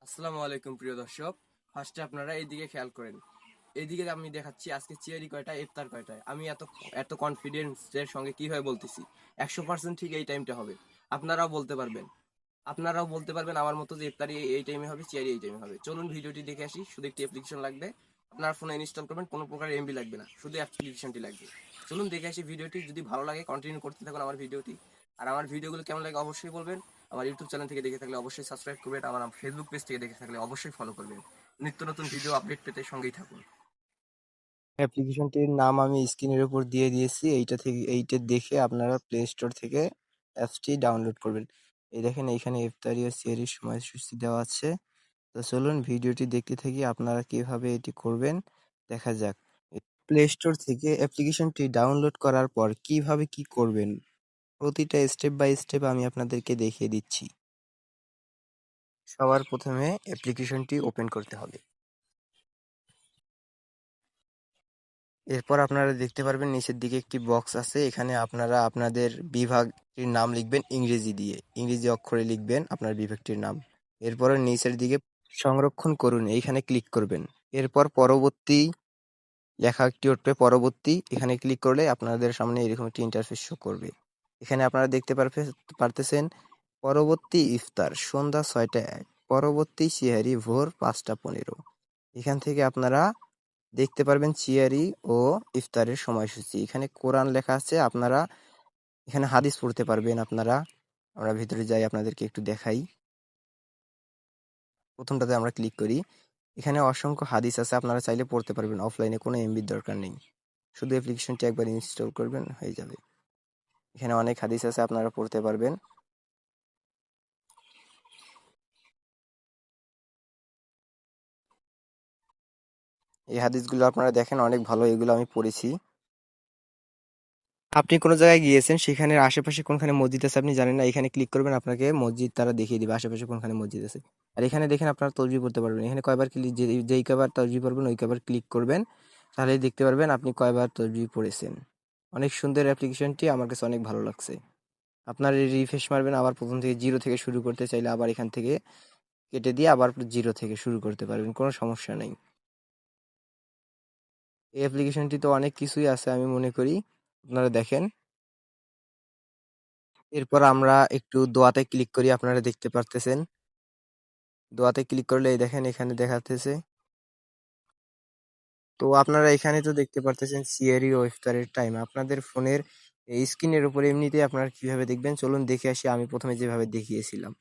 আসসালামু আলাইকুম প্রিয় দর্শক। ফার্স্টে আপনারা এইদিকে খেয়াল করেন। এইদিকে আমি দেখাচ্ছি আজকে চিয়ারি কয়টা, ইফতার কয়টায়। আমি এত এত কনফিডেন্সের সঙ্গে কিভাবে বলতেছি 100% ঠিক এই টাইমটা হবে। আপনারাও বলতে পারবেন। আপনারাও বলতে পারবেন আমার মতো যে ইফতারি এই টাইমে হবে, চিয়ারি এই টাইমে হবে। চলুন ভিডিওটি দেখে আসি। শুধু একটি অ্যাপ্লিকেশন লাগবে, আপনার ফোনে ইনস্টল করবেন, কোনো প্রকার এমবি লাগবে না, শুধু অ্যাপ্লিকেশনটি লাগবে। চলুন দেখে আসি ভিডিওটি। যদি ভালো লাগে কন্টিনিউ করতে থাকুন আমার ভিডিওটি। আর আমার ভিডিওগুলো কেমন লাগে অবশ্যই বলবেন। আমার ইউটিউব চ্যানেল থেকে দেখে থাকলে অবশ্যই সাবস্ক্রাইব করবেন, আমার ফেসবুক পেজ থেকে দেখে থাকলে অবশ্যই ফলো করবেন। নিত্য নতুন ভিডিও আপডেট পেতে সঙ্গেই থাকুন। অ্যাপ্লিকেশনটির নাম আমি স্ক্রিনের উপর দিয়ে দিয়েছি। এইটা দেখে আপনারা প্লে স্টোর থেকে অ্যাপসটি ডাউনলোড করবেন। এই দেখেন এইখানে ইফতারি ও সেহরির সময়সূচি দেওয়া আছে। তো চলুন ভিডিওটি দেখতে থাকি, আপনারা কিভাবে এটি করবেন দেখা যাক। প্লে স্টোর থেকে অ্যাপ্লিকেশনটি ডাউনলোড করার পর কিভাবে কি করবেন প্রতিটা স্টেপ বাই স্টেপ আমি আপনাদেরকে দেখিয়ে দিচ্ছি। সবার প্রথমে অ্যাপ্লিকেশনটি ওপেন করতে হবে। এরপর আপনারা দেখতে পারবেন নিচের দিকে একটি বক্স আছে, এখানে আপনারা আপনাদের বিভাগটির নাম লিখবেন ইংরেজি দিয়ে, ইংরেজি অক্ষরে লিখবেন আপনার বিভাগটির নাম। এরপরে নিচের দিকে সংরক্ষণ করুন এইখানে ক্লিক করবেন। এরপর পরবর্তী লেখা একটি উঠবে, পরবর্তী, এখানে ক্লিক করলে আপনাদের সামনে এরকম একটি ইন্টারফেস শো করবে। এখানে আপনারা দেখতে পারতেছেন পরবর্তী ইফতার সন্ধ্যা 6টা 1, পরবর্তী সিহারি ভোর 5টা 15। এখান থেকে আপনারা দেখতে পারবেন চিয়ারি ও ইফতারের সময়সূচি। এখানে কোরআন লেখা আছে, আপনারা এখানে হাদিস পড়তে পারবেন। আমরা ভিতরে যাই, আপনাদেরকে একটু দেখাই। প্রথমটাতে আমরা ক্লিক করি। এখানে অসংখ্য হাদিস আছে, আপনারা চাইলে পড়তে পারবেন অফলাইনে, কোনো এমবির দরকার নেই। শুধু অ্যাপ্লিকেশনটি একবার ইনস্টল করবেন, হয়ে যাবে। এখানে অনেক হাদিস আছে, আপনারা পড়তে পারবেন। এই হাদিসগুলো আপনারা দেখেন অনেক ভালো, এগুলো আমি পড়েছি। আপনি কোনো জায়গায় গিয়েছেন, সেখানে আশেপাশে কোনখানে মসজিদ আছে আপনি জানেন না, এখানে ক্লিক করবেন, আপনাকে মসজিদ তারা দেখিয়ে দিবে আশেপাশে কোনখানে মসজিদ আছে। আর এখানে দেখেন আপনারা তসবিহ পড়তে পারবেন। এখানে কয়বার ক্লিক, যেই কয়বার তসবিহ পড়বেন ওই কয়বার ক্লিক করবেন, তাহলেই দেখতে পারবেন আপনি কয়বার তসবিহ পড়েছেন। অনেক সুন্দর অ্যাপ্লিকেশনটি, আমার কাছে অনেক ভালো লাগছে। আপনার রিফ্রেশ মারবেন, আবার প্রথম থেকে জিরো থেকে শুরু করতে চাইলে আবার এখান থেকে কেটে দিয়ে আবার জিরো থেকে শুরু করতে পারবেন, কোনো সমস্যা নেই। এই অ্যাপ্লিকেশনটি তো অনেক কিছুই আছে আমি মনে করি, আপনারা দেখেন। এরপর আমরা একটু দোয়াতে ক্লিক করি, আপনারা দেখতে পারতেছেন। দোয়াতে ক্লিক করলে এই দেখেন এখানে দেখাতেছে। তো আপনারা এখানে তো দেখতে পারতেছেন সিয়ারি ও ইফতারের টাইম আপনাদের ফোনের এই স্ক্রিনের উপরে। এমনিতেই আপনারা কিভাবে দেখবেন চলুন দেখে আসি, আমি প্রথমে যেভাবে দেখিয়েছিলাম।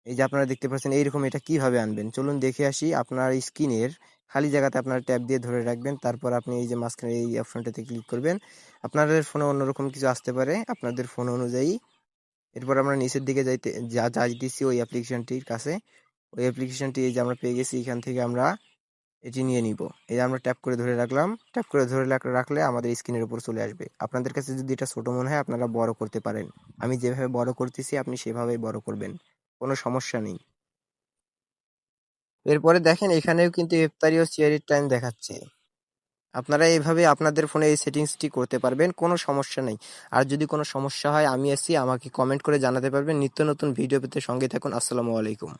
এই যে আপনারা দেখতে পাচ্ছেন এইরকম, এটা কিভাবে আনবেন চলুন দেখে আসি। আপনার স্ক্রিনের খালি জায়গাতে আপনারা ট্যাব দিয়ে ধরে রাখবেন, তারপর আপনি এই যে মাঝখানে এই অপশনটাতে ক্লিক করবেন। আপনাদের ফোনে অন্যরকম কিছু আসতে পারে আপনাদের ফোন অনুযায়ী। এরপর আমরা নিচের দিকে যাইতেছি ওই অ্যাপ্লিকেশনটির কাছে। ওই অ্যাপ্লিকেশনটি এই যে আমরা পেয়ে গেছি, এখান থেকে আমরা এটি নিয়ে নিব। এই যে আমরা ট্যাপ করে ধরে রাখলাম, ট্যাপ করে ধরে রাখলে আমাদের স্ক্রিনের উপর চলে আসবে। আপনাদের কাছে যদি এটা ছোট মনে হয় আপনারা বড় করতে পারেন, আমি যেভাবে বড় করতেছি আপনি সেভাবেই বড় করবেন, কোনো সমস্যা নেই। এরপরে দেখেন এখানেও কিন্তু ইফতারি ও সিহরির টাইম দেখাচ্ছে। আপনারা এইভাবে আপনাদের ফোনে এই সেটিংসটি করতে পারবেন, কোনো সমস্যা নেই। আর যদি কোনো সমস্যা হয় আমি আছি, আমাকে কমেন্ট করে জানাতে পারবেন। নিত্য নতুন ভিডিও পেতে সঙ্গে থাকুন। আসসালামু আলাইকুম।